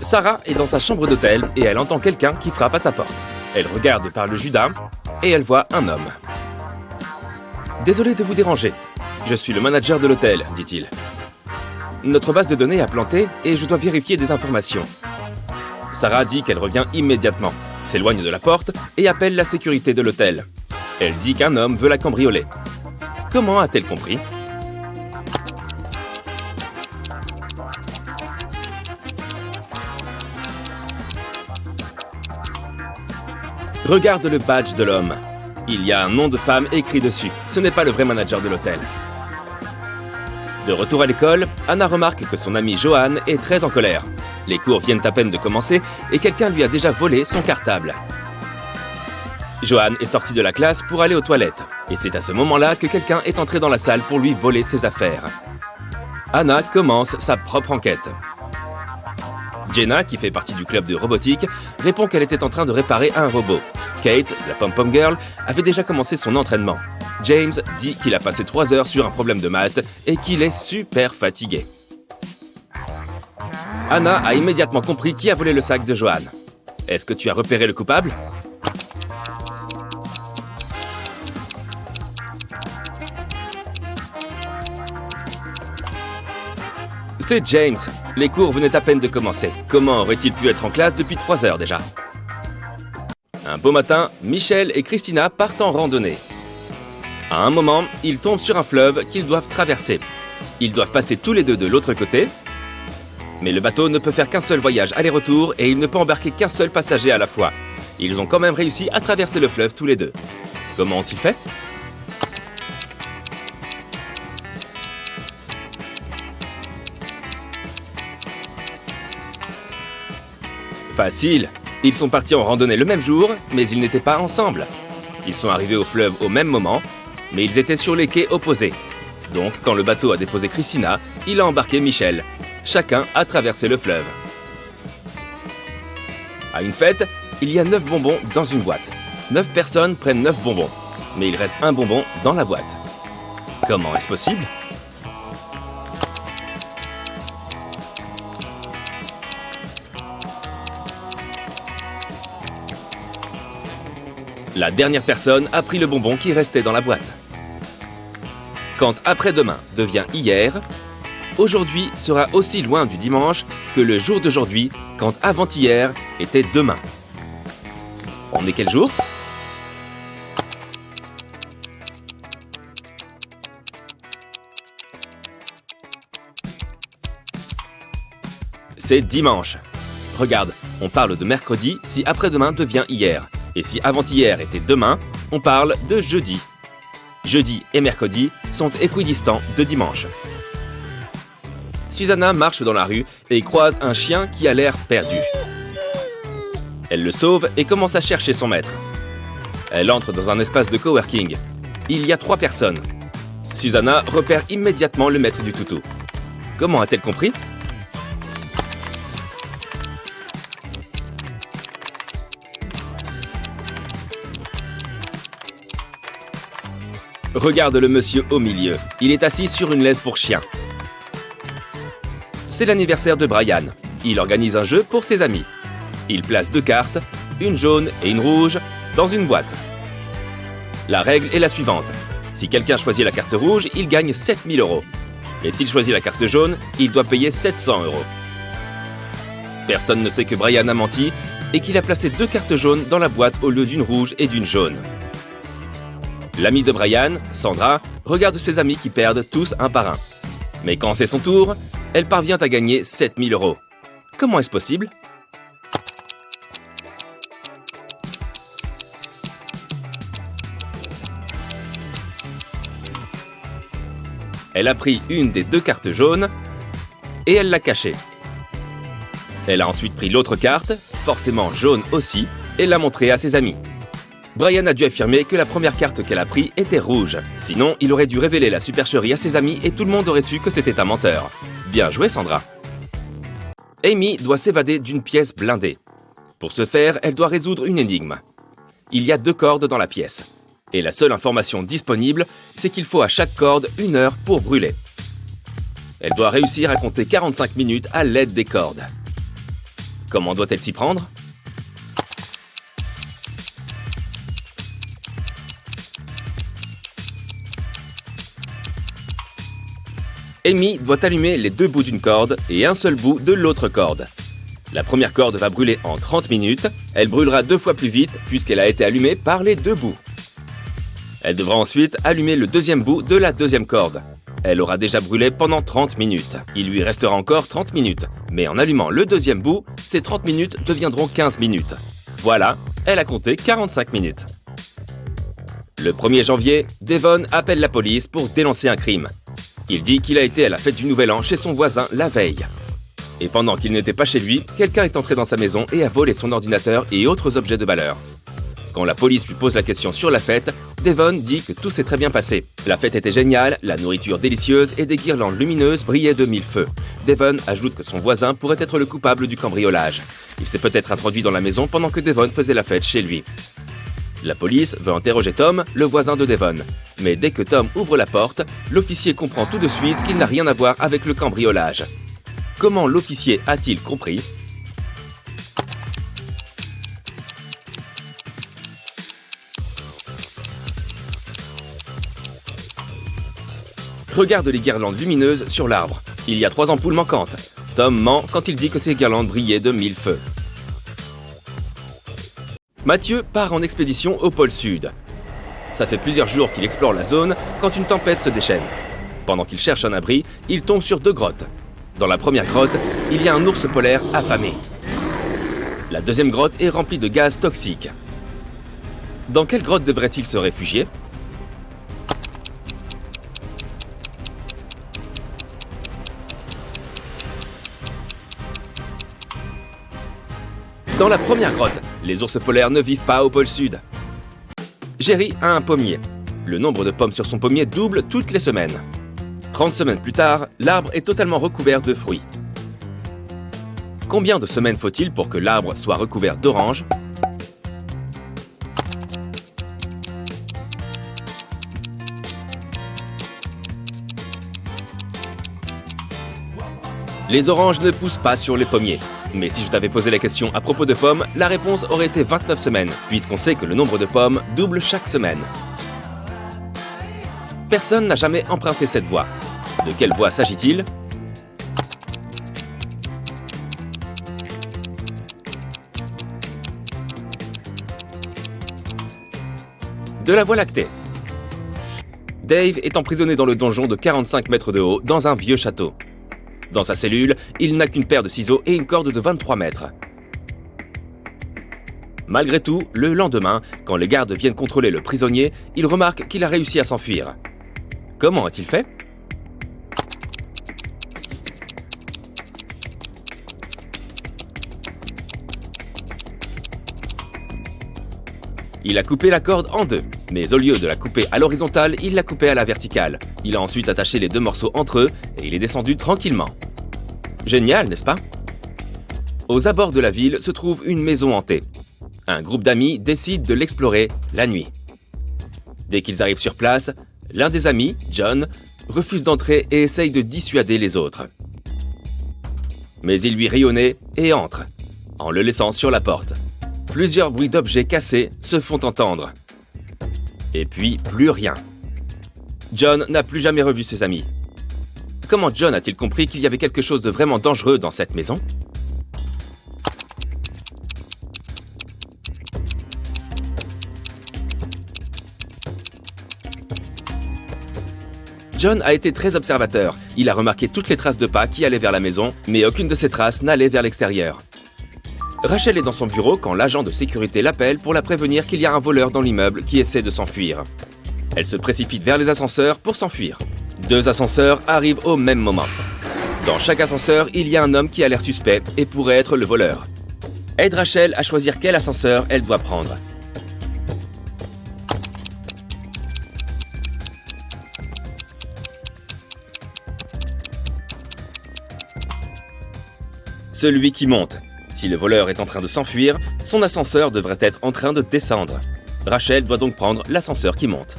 Sarah est dans sa chambre d'hôtel et elle entend quelqu'un qui frappe à sa porte. Elle regarde par le Judas et elle voit un homme. « Désolé de vous déranger. Je suis le manager de l'hôtel, dit-il. Notre base de données a planté et je dois vérifier des informations. » Sarah dit qu'elle revient immédiatement, s'éloigne de la porte et appelle la sécurité de l'hôtel. Elle dit qu'un homme veut la cambrioler. Comment a-t-elle compris ? Regarde le badge de l'homme. Il y a un nom de femme écrit dessus. Ce n'est pas le vrai manager de l'hôtel. De retour à l'école, Anna remarque que son amie Joanne est très en colère. Les cours viennent à peine de commencer et quelqu'un lui a déjà volé son cartable. Joanne est sortie de la classe pour aller aux toilettes. Et c'est à ce moment-là que quelqu'un est entré dans la salle pour lui voler ses affaires. Anna commence sa propre enquête. Jenna, qui fait partie du club de robotique, répond qu'elle était en train de réparer un robot. Kate, la pom-pom girl, avait déjà commencé son entraînement. James dit qu'il a passé 3 heures sur un problème de maths et qu'il est super fatigué. Anna a immédiatement compris qui a volé le sac de Joanne. Est-ce que tu as repéré le coupable ? C'est James. Les cours venaient à peine de commencer. Comment aurait-il pu être en classe depuis 3 heures déjà ? Un beau matin, Michel et Christina partent en randonnée. À un moment, ils tombent sur un fleuve qu'ils doivent traverser. Ils doivent passer tous les deux de l'autre côté. Mais le bateau ne peut faire qu'un seul voyage aller-retour et il ne peut embarquer qu'un seul passager à la fois. Ils ont quand même réussi à traverser le fleuve tous les deux. Comment ont-ils fait ? Facile. Ils sont partis en randonnée le même jour, mais ils n'étaient pas ensemble. Ils sont arrivés au fleuve au même moment, mais ils étaient sur les quais opposés. Donc, quand le bateau a déposé Christina, il a embarqué Michel. Chacun a traversé le fleuve. À une fête, il y a 9 bonbons dans une boîte. 9 personnes prennent 9 bonbons, mais il reste un bonbon dans la boîte. Comment est-ce possible ? La dernière personne a pris le bonbon qui restait dans la boîte. Quand après-demain devient hier, aujourd'hui sera aussi loin du dimanche que le jour d'aujourd'hui quand avant-hier était demain. On est quel jour ? C'est dimanche. Regarde, on parle de mercredi si après-demain devient hier. Et si avant-hier était demain, on parle de jeudi. Jeudi et mercredi sont équidistants de dimanche. Susanna marche dans la rue et croise un chien qui a l'air perdu. Elle le sauve et commence à chercher son maître. Elle entre dans un espace de coworking. Il y a 3 personnes. Susanna repère immédiatement le maître du toutou. Comment a-t-elle compris ? Regarde le monsieur au milieu. Il est assis sur une laisse pour chien. C'est l'anniversaire de Brian. Il organise un jeu pour ses amis. Il place 2 cartes, une jaune et une rouge, dans une boîte. La règle est la suivante. Si quelqu'un choisit la carte rouge, il gagne 7 000 €. Et s'il choisit la carte jaune, il doit payer 700 €. Personne ne sait que Brian a menti et qu'il a placé 2 cartes jaunes dans la boîte au lieu d'une rouge et d'une jaune. L'amie de Brian, Sandra, regarde ses amis qui perdent tous un par un. Mais quand c'est son tour, elle parvient à gagner 7 000 €. Comment est-ce possible ? Elle a pris une des 2 cartes jaunes et elle l'a cachée. Elle a ensuite pris l'autre carte, forcément jaune aussi, et l'a montrée à ses amis. Brian a dû affirmer que la première carte qu'elle a prise était rouge. Sinon, il aurait dû révéler la supercherie à ses amis et tout le monde aurait su que c'était un menteur. Bien joué, Sandra. Amy doit s'évader d'une pièce blindée. Pour ce faire, elle doit résoudre une énigme. Il y a 2 cordes dans la pièce. Et la seule information disponible, c'est qu'il faut à chaque corde 1 heure pour brûler. Elle doit réussir à compter 45 minutes à l'aide des cordes. Comment doit-elle s'y prendre? Amy doit allumer les 2 bouts d'une corde et un seul bout de l'autre corde. La première corde va brûler en 30 minutes, elle brûlera 2 fois plus vite puisqu'elle a été allumée par les 2 bouts. Elle devra ensuite allumer le 2e bout de la 2e corde. Elle aura déjà brûlé pendant 30 minutes. Il lui restera encore 30 minutes, mais en allumant le 2e bout, ces 30 minutes deviendront 15 minutes. Voilà, elle a compté 45 minutes. Le 1er janvier, Devon appelle la police pour dénoncer un crime. Il dit qu'il a été à la fête du Nouvel An chez son voisin la veille. Et pendant qu'il n'était pas chez lui, quelqu'un est entré dans sa maison et a volé son ordinateur et autres objets de valeur. Quand la police lui pose la question sur la fête, Devon dit que tout s'est très bien passé. La fête était géniale, la nourriture délicieuse et des guirlandes lumineuses brillaient de 1000 feux. Devon ajoute que son voisin pourrait être le coupable du cambriolage. Il s'est peut-être introduit dans la maison pendant que Devon faisait la fête chez lui. La police veut interroger Tom, le voisin de Devon. Mais dès que Tom ouvre la porte, l'officier comprend tout de suite qu'il n'a rien à voir avec le cambriolage. Comment l'officier a-t-il compris? Regarde les guirlandes lumineuses sur l'arbre. Il y a 3 ampoules manquantes. Tom ment quand il dit que ces guirlandes brillaient de 1000 feux. Mathieu part en expédition au pôle Sud. Ça fait plusieurs jours qu'il explore la zone quand une tempête se déchaîne. Pendant qu'il cherche un abri, il tombe sur 2 grottes. Dans la première grotte, il y a un ours polaire affamé. La deuxième grotte est remplie de gaz toxiques. Dans quelle grotte devrait-il se réfugier? Dans la première grotte, les ours polaires ne vivent pas au pôle Sud. Jerry a un pommier. Le nombre de pommes sur son pommier double toutes les semaines. 30 semaines plus tard, l'arbre est totalement recouvert de fruits. Combien de semaines faut-il pour que l'arbre soit recouvert d'oranges? Les oranges ne poussent pas sur les pommiers. Mais si je t'avais posé la question à propos de pommes, la réponse aurait été 29 semaines, puisqu'on sait que le nombre de pommes double chaque semaine. Personne n'a jamais emprunté cette voie. De quelle voie s'agit-il? De la Voie lactée. Dave est emprisonné dans le donjon de 45 mètres de haut dans un vieux château. Dans sa cellule, il n'a qu'une paire de ciseaux et une corde de 23 mètres. Malgré tout, le lendemain, quand les gardes viennent contrôler le prisonnier, ils remarquent qu'il a réussi à s'enfuir. Comment a-t-il fait? Il a coupé la corde en 2, mais au lieu de la couper à l'horizontale, il l'a coupée à la verticale. Il a ensuite attaché les 2 morceaux entre eux et il est descendu tranquillement. Génial, n'est-ce pas? Aux abords de la ville se trouve une maison hantée. Un groupe d'amis décide de l'explorer la nuit. Dès qu'ils arrivent sur place, l'un des amis, John, refuse d'entrer et essaye de dissuader les autres. Mais il lui rit au nez et entre, en le laissant sur la porte. Plusieurs bruits d'objets cassés se font entendre. Et puis, plus rien. John n'a plus jamais revu ses amis. Comment John a-t-il compris qu'il y avait quelque chose de vraiment dangereux dans cette maison? John a été très observateur. Il a remarqué toutes les traces de pas qui allaient vers la maison, mais aucune de ces traces n'allait vers l'extérieur. Rachel est dans son bureau quand l'agent de sécurité l'appelle pour la prévenir qu'il y a un voleur dans l'immeuble qui essaie de s'enfuir. Elle se précipite vers les ascenseurs pour s'enfuir. 2 ascenseurs arrivent au même moment. Dans chaque ascenseur, il y a un homme qui a l'air suspect et pourrait être le voleur. Aide Rachel à choisir quel ascenseur elle doit prendre. Celui qui monte. Si le voleur est en train de s'enfuir, son ascenseur devrait être en train de descendre. Rachel doit donc prendre l'ascenseur qui monte.